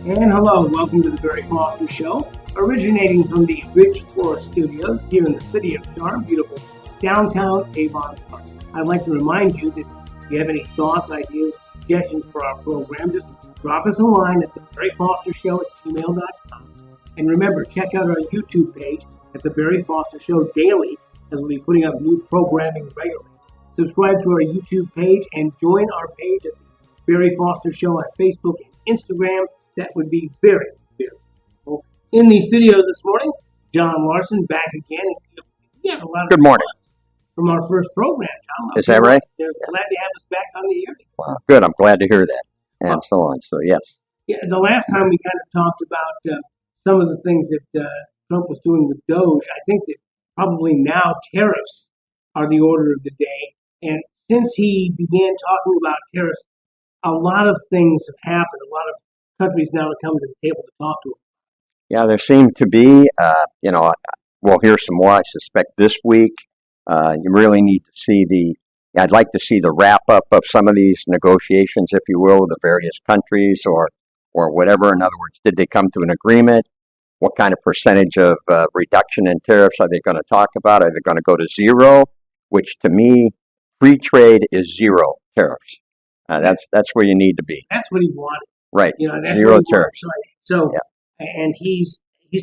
And hello, welcome to the Barry Foster Show, originating from the Ridge Forest Studios here in the city of Charm, beautiful downtown Avon Park. I'd like to remind you that if you have any thoughts, ideas, suggestions for our program, just drop us a line at the Barry Foster Show at gmail.com. And remember, check out our YouTube page at the Barry Foster Show daily, as we'll be putting up new programming regularly. Subscribe to our YouTube page and join our page at the Barry Foster Show on Facebook and Instagram. That would be very, very cool. In the studios this morning, John Larsen back again. We have a lot of Good morning. From our first program, John. Is that right? They're glad to have us back on the air. Wow, good. I'm glad to hear that. And so on. So, yes. Yeah, the last time we kind of talked about some of the things that Trump was doing with Doge, I think that probably now tariffs are the order of the day. And since he began talking about tariffs, a lot of things have happened. A lot of countries now are coming to the table to talk to him. Yeah, there seem to be, we'll hear some more, I suspect, this week. You really need to see I'd like to see the wrap-up of some of these negotiations, if you will, with the various countries or whatever. In other words, did they come to an agreement? What kind of percentage of reduction in tariffs are they going to talk about? Are they going to go to zero? Which, to me, free trade is zero tariffs. That's where you need to be. That's what he wanted. Right, That's zero tariffs. So, yeah. And he's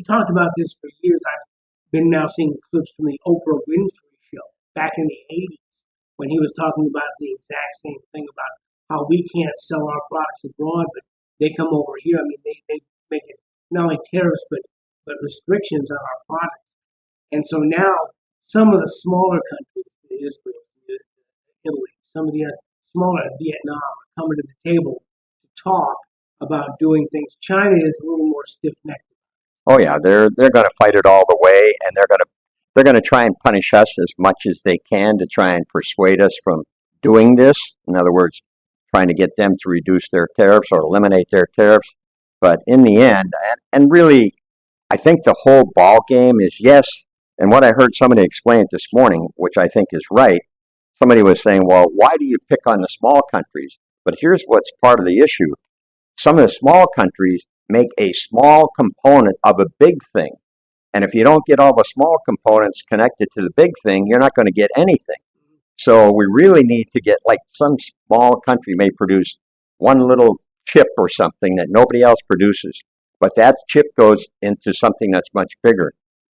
talked about this for years. I've been now seeing clips from the Oprah Winfrey show back in the 80s when he was talking about the exact same thing about how we can't sell our products abroad, but they come over here. I mean, they make it not only tariffs, but restrictions on our products. And so now some of the smaller countries, Israel, Italy, some of the smaller, Vietnam, are coming to the table to talk about doing things. China is a little more stiff-necked. Oh yeah, they're going to fight it all the way, and they're going to try and punish us as much as they can to try and persuade us from doing this. In other words, trying to get them to reduce their tariffs or eliminate their tariffs. But in the end, and really, I think the whole ball game is yes. And what I heard somebody explain this morning, which I think is right. Somebody was saying, well, why do you pick on the small countries? But here's what's part of the issue. Some of the small countries make a small component of a big thing. And if you don't get all the small components connected to the big thing, you're not going to get anything. So we really need to get, like some small country may produce one little chip or something that nobody else produces. But that chip goes into something that's much bigger.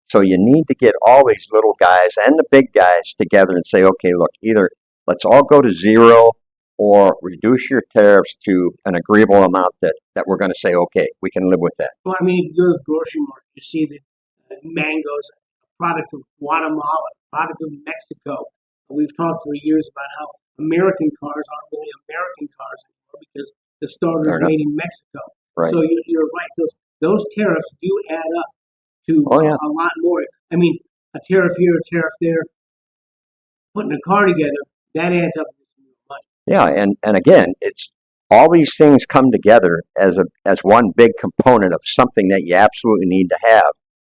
So you need to get all these little guys and the big guys together and say, okay, look, either let's all go to zero or reduce your tariffs to an agreeable amount that we're going to say, okay, we can live with that. Well, I mean, if you go to the grocery market, you see that mangoes, a product of Guatemala, a product of Mexico. We've talked for years about how American cars aren't really American cars anymore because the starter is made in Mexico. Right. So you're right. Those tariffs do add up to a lot more. I mean, a tariff here, a tariff there, putting a car together, that adds up. Yeah, and again, it's all these things come together as one big component of something that you absolutely need to have,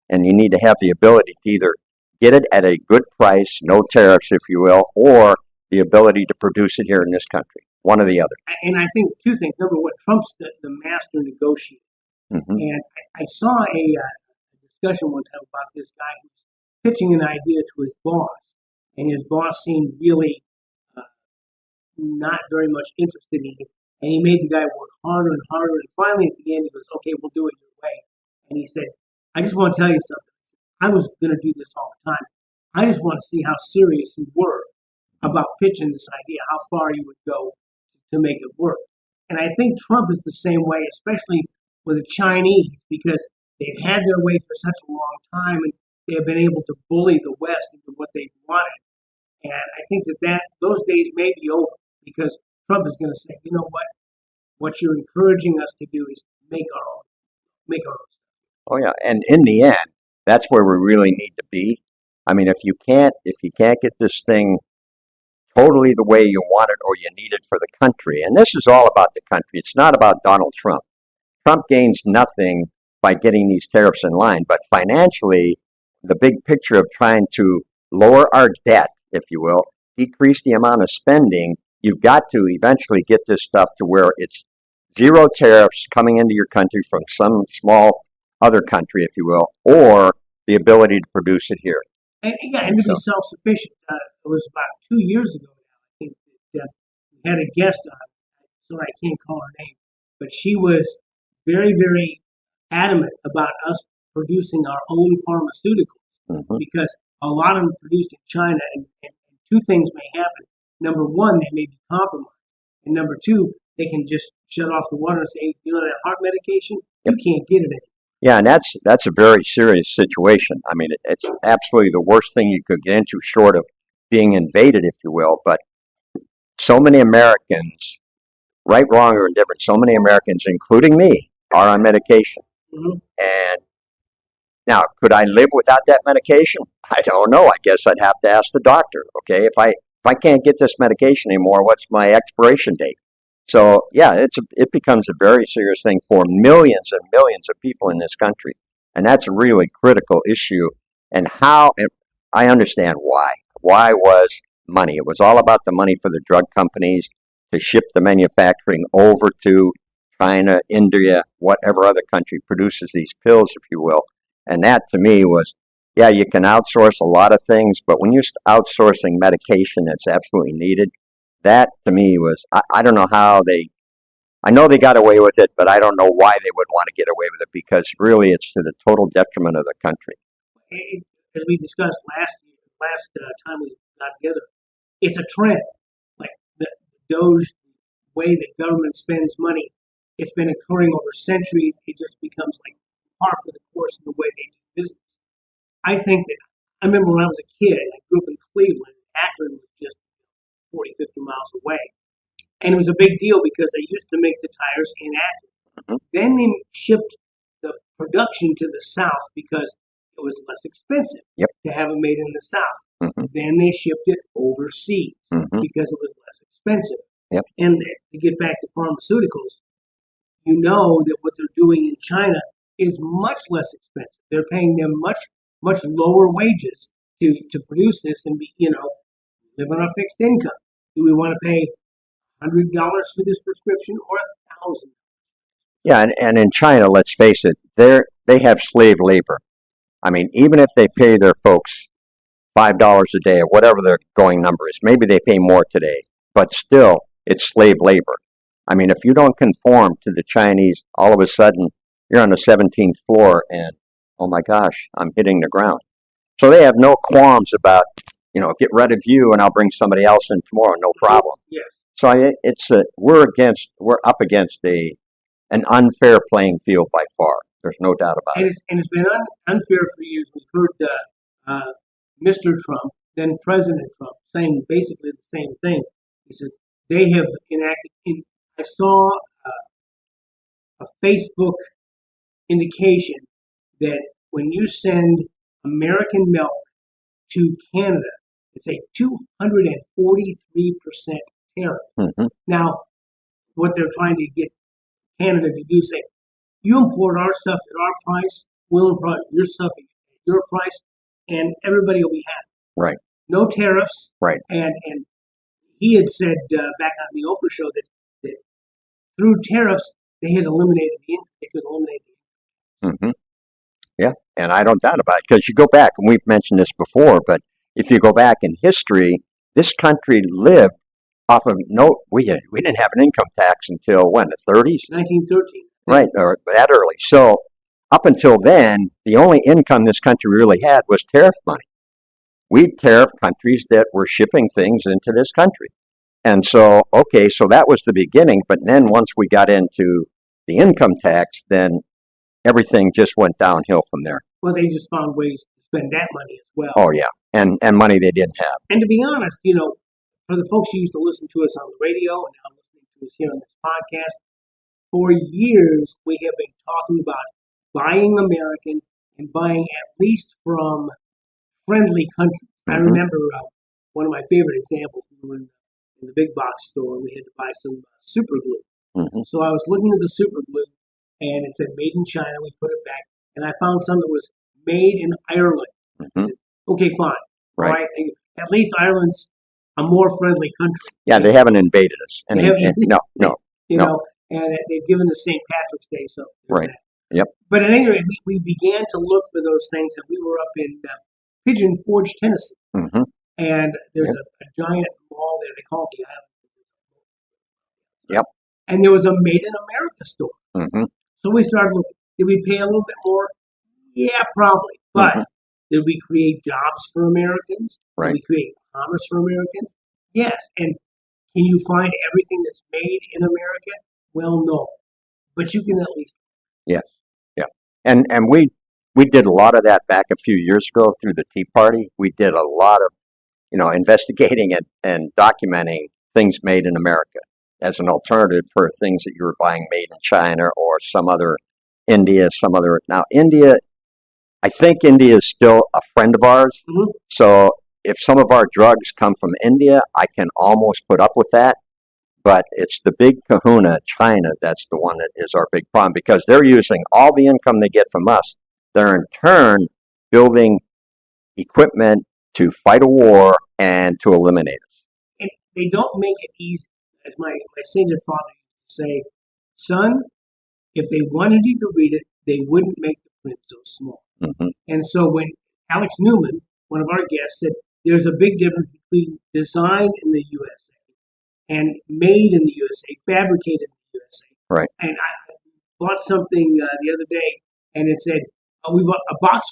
and you need to have the ability to either get it at a good price, no tariffs, if you will, or the ability to produce it here in this country, one or the other. And I think two things. Number one, Trump's the master negotiator, and I saw a discussion one time about this guy who's pitching an idea to his boss, and his boss seemed really not very much interested in it, and he made the guy work harder and harder, and finally at the end he goes, okay, we'll do it your way. And he said, I just want to tell you something. I was going to do this all the time. I just want to see how serious you were about pitching this idea, how far you would go to make it work. And I think Trump is the same way, especially with the Chinese, because they've had their way for such a long time, and they have been able to bully the West into what they wanted. And I think that those days may be over, because Trump is going to say, you know what you're encouraging us to do is make our own stuff. Oh yeah, and in the end, that's where we really need to be. I mean, if you can't get this thing totally the way you want it or you need it for the country, and this is all about the country. It's not about Donald Trump. Trump gains nothing by getting these tariffs in line, but financially, the big picture of trying to lower our debt, if you will, decrease the amount of spending, you've got to eventually get this stuff to where it's zero tariffs coming into your country from some small other country, if you will, or the ability to produce it here. And to be self-sufficient. It was about 2 years ago now, I think, that we had a guest on. Sorry, I can't call her name, but she was very, very adamant about us producing our own pharmaceuticals because a lot of them are produced in China, and two things may happen. Number one, they may be compromised, and number two, they can just shut off the water and say, you know, that heart medication, you can't get it anymore. Yeah, and that's a very serious situation. I mean, it's absolutely the worst thing you could get into, short of being invaded, if you will. But so many Americans, right, wrong, or indifferent, so many Americans, including me, are on medication. And now, could I live without that medication? I don't know. I guess I'd have to ask the doctor. Okay, if I can't get this medication anymore, what's my expiration date? So yeah, it becomes a very serious thing for millions and millions of people in this country, and that's a really critical issue. And I understand why. Why was money? It was all about the money for the drug companies to ship the manufacturing over to China, India, whatever other country produces these pills, if you will. And that to me was, yeah, you can outsource a lot of things, but when you're outsourcing medication that's absolutely needed, that to me was, I don't know how I know they got away with it, but I don't know why they would want to get away with it, because really it's to the total detriment of the country. As we discussed last time we got together, it's a trend. Like the Doge way that government spends money, it's been occurring over centuries. It just becomes like par for the course in the way they do business. I think that I remember when I was a kid, I grew up in Cleveland. Akron was just 40, 50 miles away. And it was a big deal because they used to make the tires in Akron. Then they shipped the production to the South because it was less expensive to have it made in the South. Then they shipped it overseas because it was less expensive. And to get back to pharmaceuticals, you know that what they're doing in China is much less expensive. They're paying them much lower wages to produce this and live on a fixed income. Do we want to pay $100 for this prescription or $1,000? Yeah, and in China, let's face it, they have slave labor. I mean, even if they pay their folks $5 a day or whatever their going number is, maybe they pay more today, but still, it's slave labor. I mean, if you don't conform to the Chinese, all of a sudden, you're on the 17th floor and, oh my gosh, I'm hitting the ground. So they have no qualms about, get rid of you and I'll bring somebody else in tomorrow, no problem. Yes. So we're up against an unfair playing field by far. There's no doubt about it. And it's been unfair for years. We've heard Mr. Trump, then President Trump, saying basically the same thing. He said they have enacted. I saw a Facebook indication that when you send American milk to Canada, it's a 243% tariff. Now, what they're trying to get Canada to do is say, you import our stuff at our price, we'll import your stuff at your price, and everybody will be happy. Right. No tariffs. Right. And he had said back on the Oprah show that through tariffs, they could eliminate the income. Yeah, and I don't doubt about it, because you go back, and we've mentioned this before, but if you go back in history, this country lived off of we didn't have an income tax until when, the 30s? 1913. Right, or that early. So up until then, the only income this country really had was tariff money. We tariffed countries that were shipping things into this country. And so, okay, so that was the beginning, but then once we got into the income tax, then everything just went downhill from there. Well, they just found ways to spend that money as well. Oh, yeah, and money they didn't have. And to be honest, for the folks who used to listen to us on the radio and now listening to us here on this podcast, for years we have been talking about buying American and buying at least from friendly countries. I remember one of my favorite examples. We were in the big box store. We had to buy some super glue. So I was looking at the super glue, and it said made in China. We put it back, and I found some that was made in Ireland. I said, okay, fine. Right. All right. At least Ireland's a more friendly country. Yeah, they haven't invaded us. No. and they've given us St. Patrick's Day, so right. That. Yep. But at any rate, we began to look for those things, and we were up in Pigeon Forge, Tennessee, and there's a giant mall there. They call it the Island. Yep. And there was a Made in America store. So we started looking. Did we pay a little bit more? Yeah, probably. But did we create jobs for Americans? Right. Did we create commerce for Americans? Yes. And can you find everything that's made in America? Well, no. But you can at least. Yes. Yeah. And we did a lot of that back a few years ago through the Tea Party. We did a lot of, investigating and documenting things made in America as an alternative for things that you were buying made in China or some other India, Now, India, I think India is still a friend of ours. So if some of our drugs come from India, I can almost put up with that. But it's the big kahuna, China, that's the one that is our big problem, because they're using all the income they get from us. They're in turn building equipment to fight a war and to eliminate us. And they don't make it easy. As my senior father used to say, son, if they wanted you to read it, they wouldn't make the print so small. And so when Alex Newman, one of our guests, said there's a big difference between designed in the USA and made in the USA, fabricated in the USA. Right. And I bought something the other day, and it said, we bought a box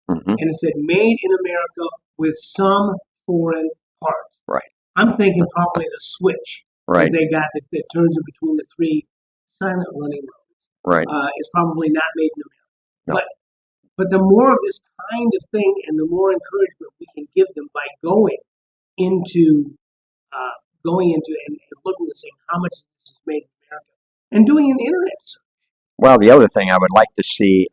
fan, and it said, made in America with some foreign parts. Right. I'm thinking probably the switch that they got that turns in between the three silent running roads. Right. Is probably not made in America. No. But the more of this kind of thing and the more encouragement we can give them by going into and looking and saying how much this is made in America and doing an internet search. Well, the other thing I would like to see,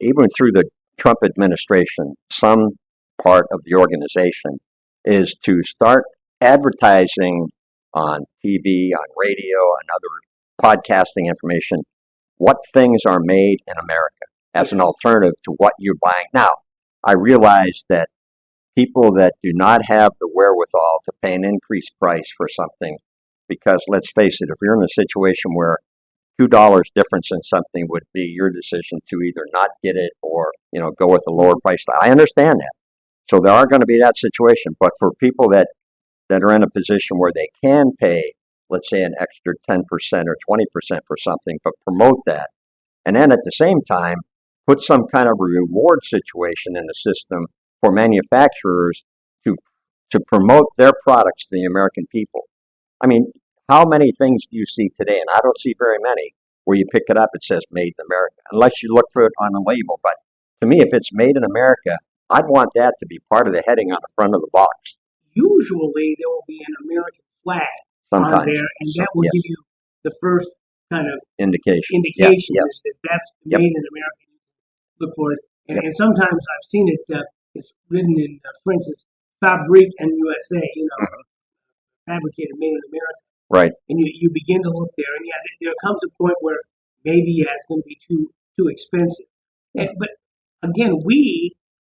even through the Trump administration, some part of the organization is to start advertising on TV, on radio, and other podcasting information, what things are made in America as an alternative to what you're buying. Now, I realize that people that do not have the wherewithal to pay an increased price for something, because let's face it, if you're in a situation where $2 difference in something would be your decision to either not get it or, go with a lower price. I understand that. So there are going to be that situation. But for people that are in a position where they can pay, let's say, an extra 10% or 20% for something, but promote that. And then at the same time, put some kind of a reward situation in the system for manufacturers to promote their products to the American people. I mean, how many things do you see today? And I don't see very many where you pick it up, it says made in America, unless you look for it on a label. But to me, if it's made in America, I'd want that to be part of the heading on the front of the box. Usually there will be an American flag on there, and that will give you the first kind of indication that that's made in America. Look for it. And sometimes I've seen it, it's written in, for instance, Fabrique and USA, fabricated, made in America. Right. And you begin to look there, and there comes a point where maybe it's going to be too expensive. But again,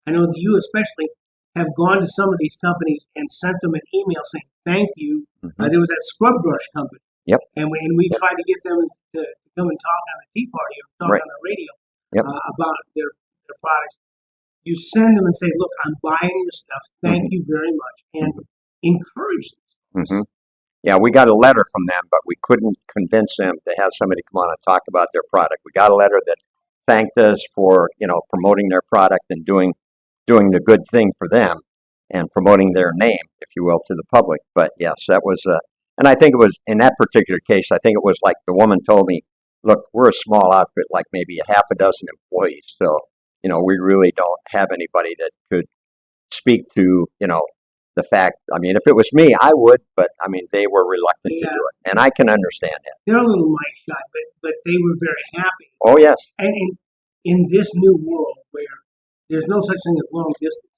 I know that you especially, have gone to some of these companies and sent them an email saying thank you. There was that scrub brush company. Yep. And we tried to get them to come and talk on the Tea Party or talk on the radio about their products. You send them and say, look, I'm buying your stuff. Thank you very much. And encourage them. Yeah, we got a letter from them, but we couldn't convince them to have somebody come on and talk about their product. We got a letter that thanked us for, promoting their product and doing the good thing for them and promoting their name, if you will, to the public. But yes, that was, and I think it was, in that particular case, I think it was like the woman told me, look, we're a small outfit, like maybe a half a dozen employees. So, we really don't have anybody that could speak to, the fact. I mean, if it was me, I would, but I mean, they were reluctant to do it. And I can understand that. They're a little mic shy, but they were very happy. Oh, yes. And in this new world where there's no such thing as long distance.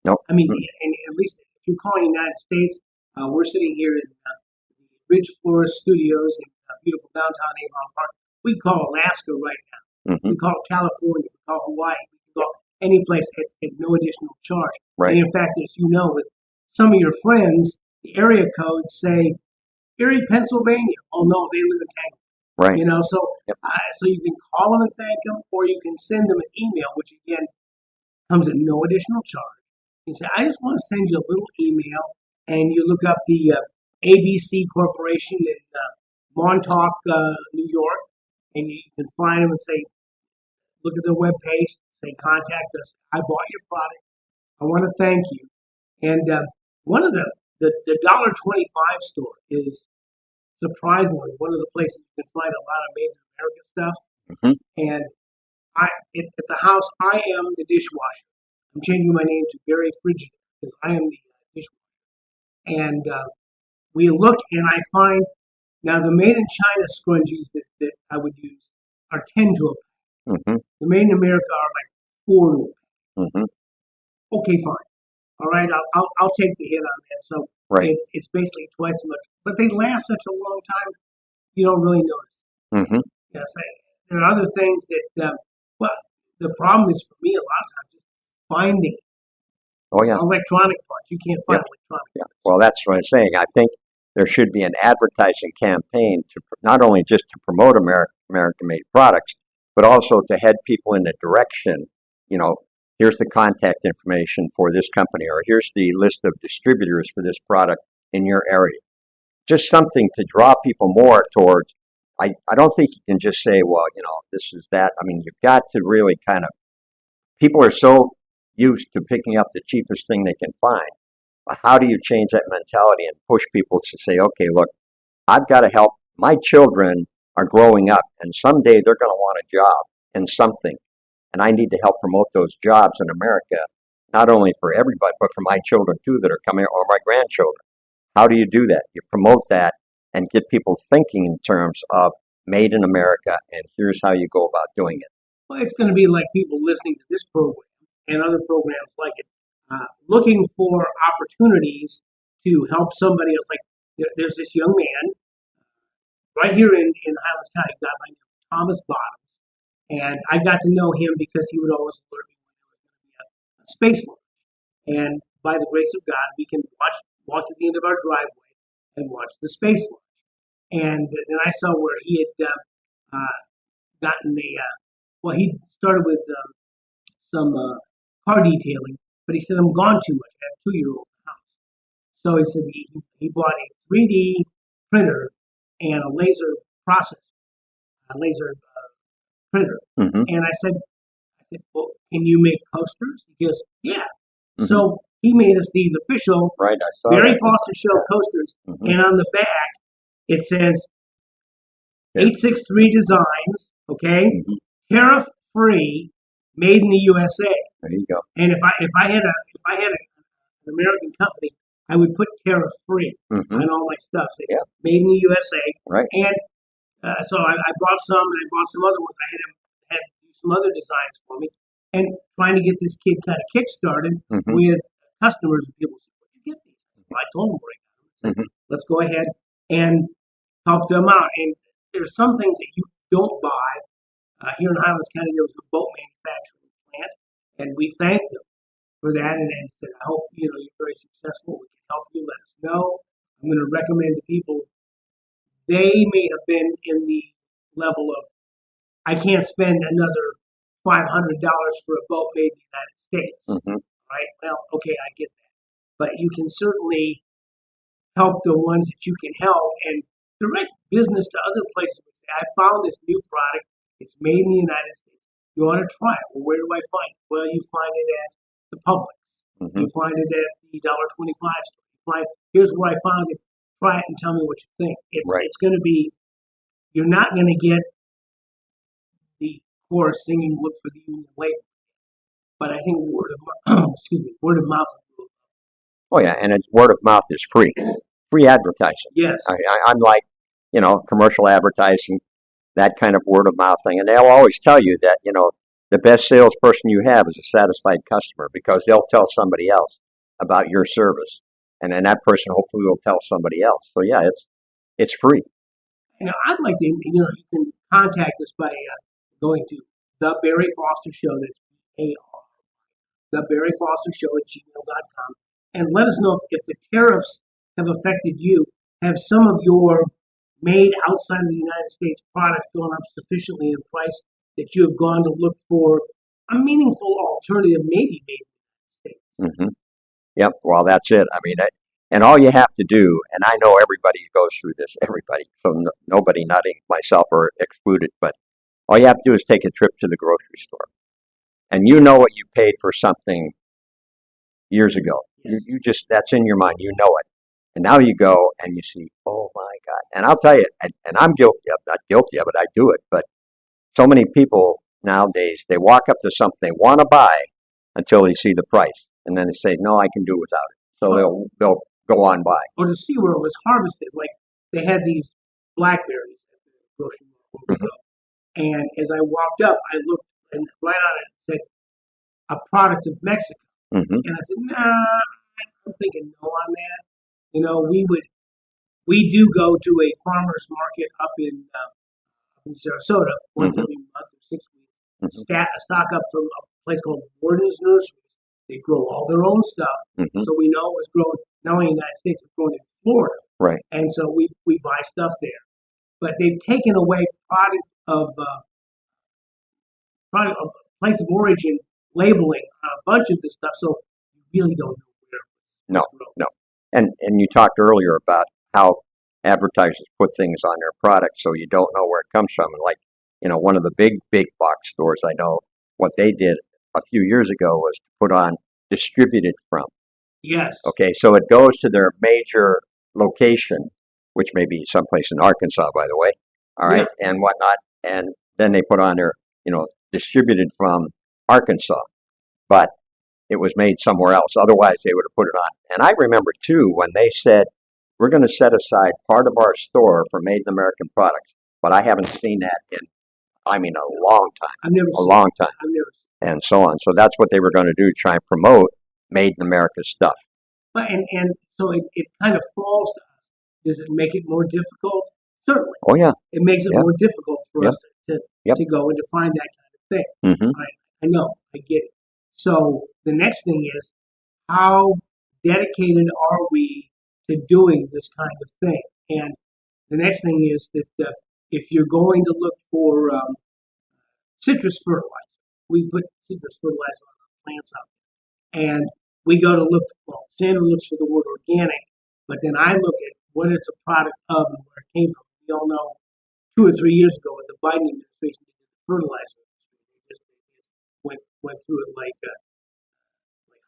Nope. I mean, and at least if you're calling the United States, we're sitting here in the Ridge Florist Studios in beautiful downtown Avon Park. We call Alaska right now. We call California. We call Hawaii. We can call any place at no additional charge. Right. And in fact, as you know, with some of your friends, the area codes say Erie, Pennsylvania. Oh no, they live in Tango. Right. So Yep. so you can call them and thank them, or you can send them an email, which again comes at no additional charge. You say, I just want to send you a little email, and you look up the ABC Corporation in Montauk, New York, and you can find them and say, look at their webpage, say, contact us. I bought your product. I want to thank you. And one of the $1.25 store is surprisingly one of the places you can find a lot of made in America stuff. And at the house, I am the dishwasher. I'm changing my name to Barry Frigid because I am the dishwasher. And we look and I find now the made in China scrunchies that I would use are 10 to a pack. The made in America are like 4 to a pack. Okay, fine. All right, I'll take the hit on that. So it's basically twice as much, but they last such a long time, you don't really notice. Yes, there are other things that. Well, the problem is for me a lot of times just finding electronic parts. You can't find electronic parts. Well, that's what I'm saying. I think there should be an advertising campaign to not only just to promote American-made products, but also to head people in the direction. Here's the contact information for this company, or here's the list of distributors for this product in your area. Just something to draw people more towards. I don't think you can just say, well, this is that. I mean, you've got to really people are so used to picking up the cheapest thing they can find. How do you change that mentality and push people to say, okay, look, I've got to help. My children are growing up, and someday they're going to want a job in something. And I need to help promote those jobs in America, not only for everybody, but for my children too that are coming, or my grandchildren. How do you do that? You promote that and get people thinking in terms of made in America, and here's how you go about doing it. Well, it's going to be like people listening to this program and other programs like it, looking for opportunities to help somebody else. Like there's this young man right here in Highlands County, a guy by the name of Thomas Bottoms, and I got to know him because he would always alert me when there was going to be a space launch. And by the grace of God, we can walk to the end of our driveway and watch the space launch. And then I saw where he had gotten he started with some car detailing, but he said, I'm gone too much. I have a 2-year-old in the house. So he said he bought a 3D printer and a laser printer. And I said, well, can you make coasters? He goes, yeah. So he made us these official Barry Foster Show coasters, and on the back it says 863 Designs, tariff free, made in the USA. There you go. And if I had an American company, I would put tariff free on all my stuff. Say, made in the USA. Right. And so I bought some, and I bought some other ones. I had some other designs for me, and trying to get this kid kind of kick-started with customers and people said, where'd you get these? Well, I told them where I got them. Let's go ahead and help them out. And there's some things that you don't buy. Here in Highlands County, there was a boat manufacturing plant, and we thanked them for that and said, I hope you're very successful. We can help you. Let us know. I'm going to recommend to people. They may have been in the level of, I can't spend another $500 for a boat made in the United States. Right? Well, okay, I get that. But you can certainly help the ones that you can help and direct business to other places. I found this new product. It's made in the United States. You want to try it. Well, where do I find it? Well, you find it at the Publix. You find it at the $1.25 store. Here's where I found it. Try it and tell me what you think. It's going to be, you're not going to get the chorus singing "Look for the Union Label," but I think word of mouth. Oh yeah, and word of mouth is free advertising. Yes, I'm like, commercial advertising, that kind of word of mouth thing, and they'll always tell you that the best salesperson you have is a satisfied customer because they'll tell somebody else about your service, and then that person hopefully will tell somebody else. So yeah, it's free. I'd like to. You can contact us by going to the Barry Foster Show. That's AR. The Barry Foster Show at gmail.com, and let us know if the tariffs have affected you. Have some of your made outside of the United States products gone up sufficiently in price that you have gone to look for a meaningful alternative, maybe made in the United States? Mm-hmm. Yep. Well, that's it. I mean, and all you have to do, and I know everybody goes through this, everybody, so nobody, not myself, are excluded, but all you have to do is take a trip to the grocery store, and you know what you paid for something years ago. Yes. You just, that's in your mind. You know it. And now you go and you see, oh my God. And I'll tell you, and I'm guilty of, not guilty of it, I do it, but so many people nowadays, they walk up to something they want to buy until they see the price. And then they say, no, I can do without it. So they'll go on by. Or to see where it was harvested. Like they had these blackberries at the grocery store. Mm-hmm. And as I walked up, I looked and right on it said, a product of Mexico. Mm-hmm. And I said, nah, I'm thinking no on that. You know, we do go to a farmer's market up in Sarasota once every month or 6 weeks. Mm-hmm. Stock up from a place called Warden's Nurseries. They grow all their own stuff, so we know it was grown not only in the United States, it's grown in Florida. Right. And so we buy stuff there. But they've taken away product of place of origin labeling on a bunch of this stuff, so you really don't know where it's grown. No. And you talked earlier about how advertisers put things on their products so you don't know where it comes from. And like, you know, one of the big box stores, I know what they did a few years ago was to put on distributed from. Yes. Okay, so it goes to their major location, which may be someplace in Arkansas, by the way, all right, and whatnot, and then they put on their, you know, distributed from Arkansas, but it was made somewhere else. Otherwise, they would have put it on. And I remember, too, when they said, we're going to set aside part of our store for made in American products, but I haven't seen that in, I mean, a long time. I've never seen long time. I've never seen and so on. So that's what they were going to do, try and promote made in America stuff. But and so it kind of falls to us. Does it make it more difficult? Certainly. Oh, yeah. It makes it more difficult for us to go and to find that kind of thing. Mm-hmm. I know. I get it. So the next thing is, how dedicated are we to doing this kind of thing? And the next thing is that if you're going to look for citrus fertilizer, we put citrus fertilizer on our plants out there. And we go to look, well, Sandra looks for the word organic, but then I look at what it's a product of and where it came from. We all know 2 or 3 years ago when the Biden administration did the fertilizer, they just went through it like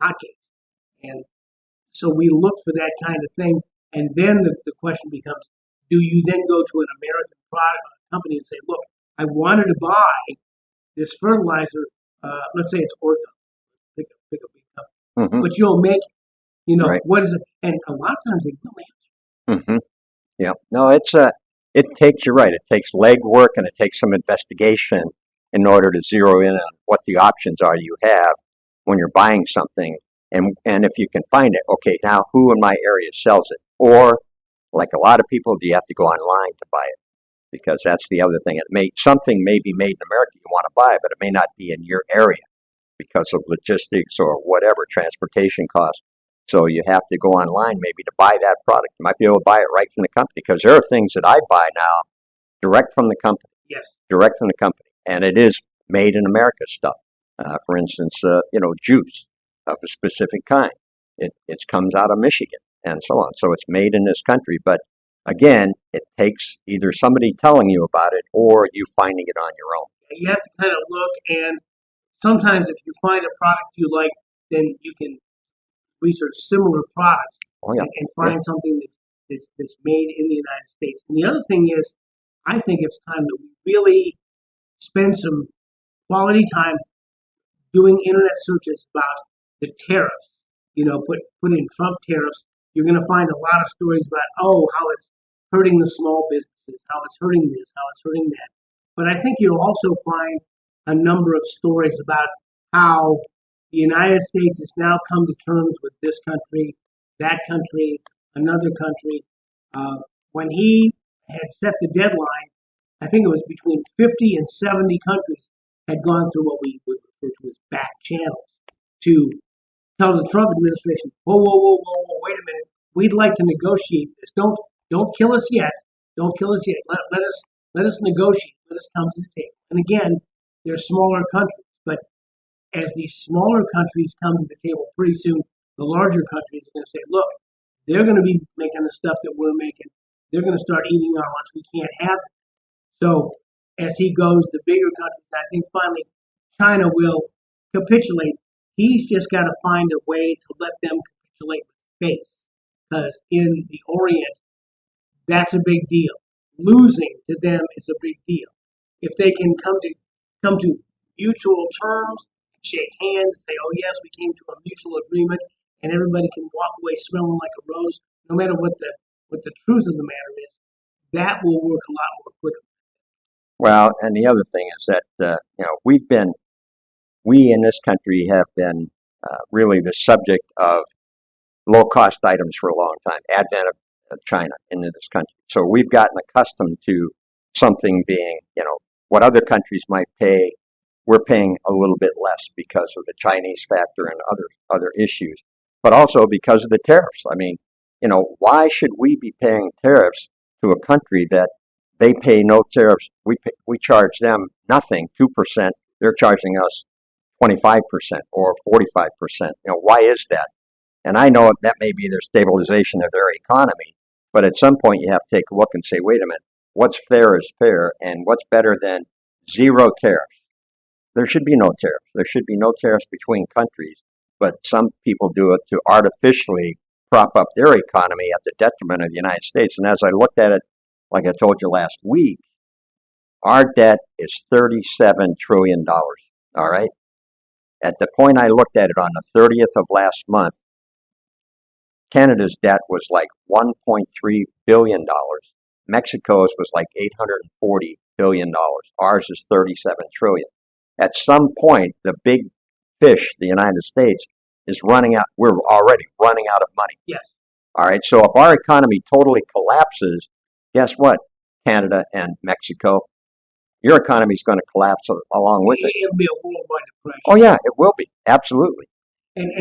hotcakes. And so we look for that kind of thing, and then the question becomes, do you then go to an American product company and say, look, I wanted to buy this fertilizer, let's say it's Ortho, pick a big company, but you'll make it. You know, what is it? And a lot of times they will answer. Mm-hmm. Yeah. No, it takes, you're right, it takes legwork and it takes some investigation in order to zero in on what the options are you have when you're buying something. And if you can find it, okay, now who in my area sells it? Or, like a lot of people, do you have to go online to buy it? Because that's the other thing. Something may be made in America you want to buy, but it may not be in your area because of logistics or whatever, transportation costs. So you have to go online maybe to buy that product. You might be able to buy it right from the company because there are things that I buy now direct from the company. Yes. Direct from the company. And it is made in America stuff. For instance, juice of a specific kind. It comes out of Michigan and so on. So it's made in this country. But again, it takes either somebody telling you about it or you finding it on your own. You have to kind of look, and sometimes if you find a product you like, then you can research similar products and find something that's made in the United States. And the other thing is, I think it's time that we really spend some quality time doing internet searches about the tariffs. You know, put in Trump tariffs. You're going to find a lot of stories about, how it's hurting the small businesses, how it's hurting this, how it's hurting that. But I think you'll also find a number of stories about how the United States has now come to terms with this country, that country, another country. When he had set the deadline, I think it was between 50 and 70 countries had gone through what we would refer to as back channels to tell the Trump administration, whoa, wait a minute. We'd like to negotiate this. Don't kill us yet. Don't kill us yet. Let us negotiate. Let us come to the table. And again, they're smaller countries, but as these smaller countries come to the table, pretty soon the larger countries are going to say, look, they're going to be making the stuff that we're making. They're going to start eating our lunch. We can't have it. So as he goes, the bigger countries, I think finally China will capitulate. He's just got to find a way to let them capitulate with face. Because in the Orient, that's a big deal. Losing to them is a big deal. If they can come to mutual terms, shake hands, say, "Oh yes, we came to a mutual agreement," and everybody can walk away smelling like a rose, no matter what the truth of the matter is, that will work a lot more quickly. Well, and the other thing is that we in this country have been really the subject of low-cost items for a long time. Advent of China into this country, so we've gotten accustomed to something being, what other countries might pay. We're paying a little bit less because of the Chinese factor and other issues, but also because of the tariffs. I mean, why should we be paying tariffs to a country that they pay no tariffs? We charge them nothing, 2%. They're charging us 25% or 45%. Why is that? And I know that may be their stabilization of their economy, but at some point you have to take a look and say, wait a minute, what's fair is fair, and what's better than zero tariffs? There should be no tariffs. There should be no tariffs between countries, but some people do it to artificially prop up their economy at the detriment of the United States. And as I looked at it, like I told you last week, our debt is $37 trillion, all right? At the point I looked at it on the 30th of last month, Canada's debt was like $1.3 billion. Mexico's was like $840 billion. Ours is $37 trillion. At some point, the big fish, the United States, is running out. We're already running out of money. Yes. All right. So if our economy totally collapses, guess what, Canada and Mexico? Your economy is going to collapse along with it. It'll be a worldwide depression. Oh, yeah, it will be. Absolutely. And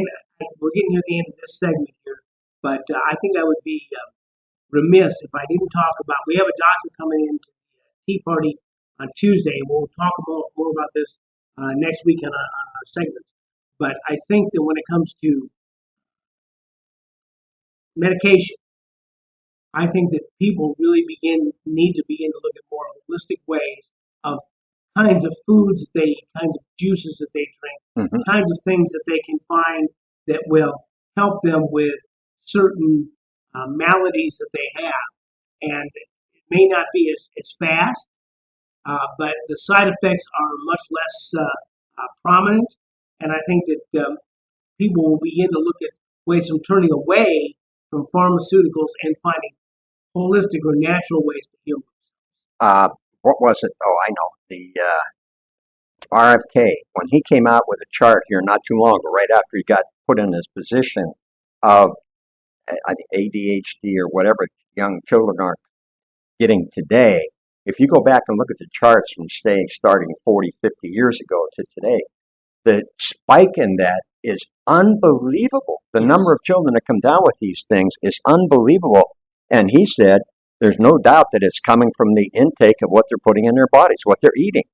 we're getting near the end of this segment here, but I think I would be remiss if I didn't talk about, we have a doctor coming in to the Tea Party on Tuesday. We'll talk more about this next week on our segments. But I think that when it comes to medication, I think that people really need to begin to look at more holistic ways of kinds of foods that they eat, kinds of juices that they drink, kinds of things that they can find that will help them with certain maladies that they have. And it may not be as fast, but the side effects are much less prominent. And I think that people will begin to look at ways from turning away from pharmaceuticals and finding holistic or natural ways to heal themselves. What was it? Oh, I know. The RFK, when he came out with a chart here not too long ago, right after he got put in this position of I think ADHD or whatever young children are getting today, if you go back and look at the charts from starting 40, 50 years ago to today, the spike in that is unbelievable. The number of children that come down with these things is unbelievable. And he said there's no doubt that it's coming from the intake of what they're putting in their bodies, what they're eating.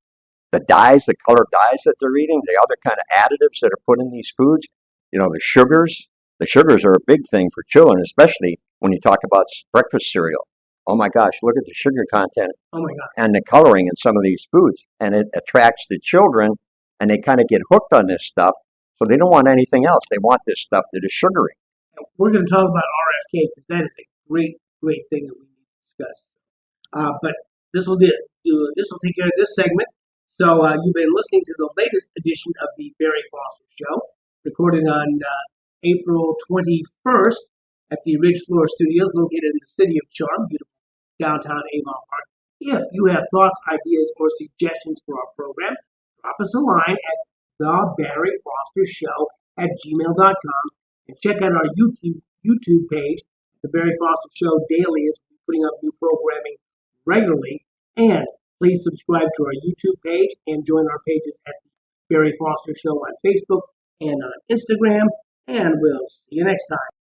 The dyes, the colored dyes that they're eating, the other kind of additives that are put in these foods, the sugars. The sugars are a big thing for children, especially when you talk about breakfast cereal. Oh my gosh, look at the sugar content and the coloring in some of these foods. And it attracts the children, and they kind of get hooked on this stuff, so they don't want anything else. They want this stuff that is sugary. We're going to talk about RFK because that is a great thing that we need to discuss. But this will take care of this segment. So you've been listening to the latest edition of the Barry Foster Show, recorded on April 21st at the Ridge Floor Studios, located in the City of Charm, beautiful downtown Avon Park. If you have thoughts, ideas, or suggestions for our program, drop us a line at thebarryfostershow@gmail.com and check out our YouTube page, The Barry Foster Show Daily, is putting up new programming regularly. And please subscribe to our YouTube page and join our pages at The Barry Foster Show on Facebook and on Instagram. And we'll see you next time.